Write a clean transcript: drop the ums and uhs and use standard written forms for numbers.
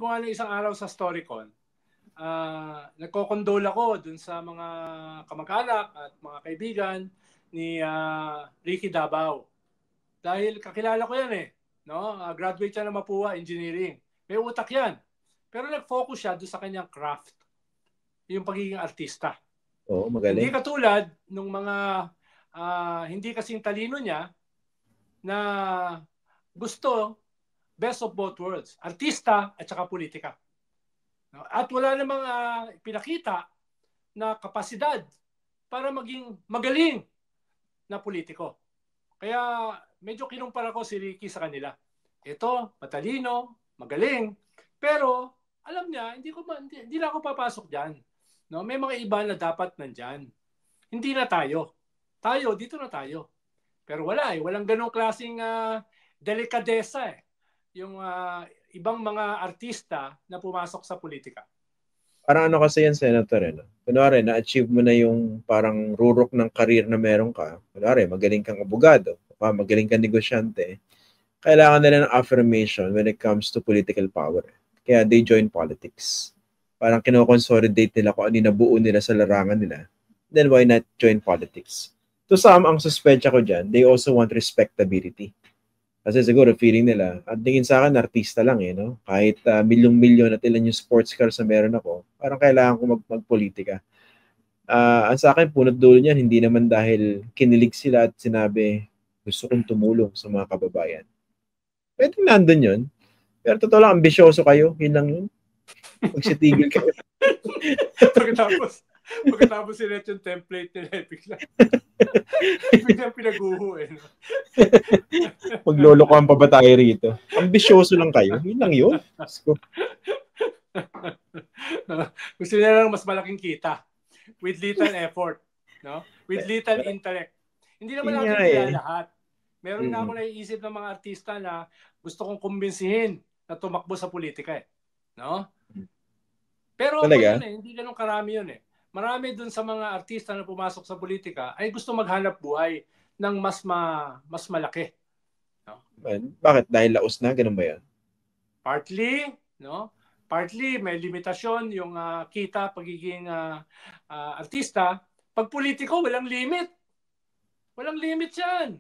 ko nga isang araw sa StoryCon, nagko-condole ako dun sa mga kamag-anak at mga kaibigan ni Ricky Dabao. Dahil kakilala ko yan no? Graduate siya ng Mapua Engineering. May utak yan. Pero nag-focus siya doon sa kanyang craft. Yung pagiging artista. Oo, magaling. Hindi katulad nung mga hindi kasing talino niya na gusto best of both worlds. Artista at saka politika. At wala namang pinakita na kapasidad para maging magaling na politiko. Kaya medyo kinumpara ko si Ricky sa kanila. Ito, matalino, magaling, pero alam niya, hindi na ako papasok diyan. No, may mga iba na dapat nandiyan. Hindi na tayo. Tayo, dito na tayo. Pero walang ganong klaseng delikadesa yung ibang mga artista na pumasok sa politika. Parang ano kasi yan, Senator, no? Kunwari, na-achieve mo na yung parang rurok ng career na meron ka. Kunwari, magaling kang abogado, magaling kang negosyante. Kailangan nila ng affirmation when it comes to political power. Kaya they join politics. Parang kino-consolidate nila kung ano yung nabuo nila sa larangan nila. Then why not join politics? To some, ang suspecha ko dyan, they also want respectability. Kasi siguro feeling nila, at tingin sa akin, artista lang no? Kahit milyong-milyon at ilan yung sports cars na meron ako, parang kailangan ko magpolitika. Ang sa akin, punot dulo niyan, hindi naman dahil kinilig sila at sinabi, gusto kong tumulong sa mga kababayan. Pwede nandun yun. Pero totoo lang, ambisyoso kayo, yun lang yun. Magsitigil kayo. Pagkatapos sinet yung template nila, biglang pinaguho no? Maglolokohan pa ba tayo rito? Ambisyoso lang kayo. Yun lang yun. Gusto nila lang mas malaking kita. With little effort. No? With little intellect. Hindi naman natin kaya lahat. Meron na ako naiisip ng mga artista na gusto kong kumbinsihin na tumakbo sa politika No? Pero hindi ganun karami yun Marami dun sa mga artista na pumasok sa politika ay gusto maghanap buhay ng mas malaki. No? Bakit? Dahil laos na? Ganun ba yan? Partly, no? Partly may limitasyon yung kita pagiging artista. Pag politiko, walang limit. Walang limit yan.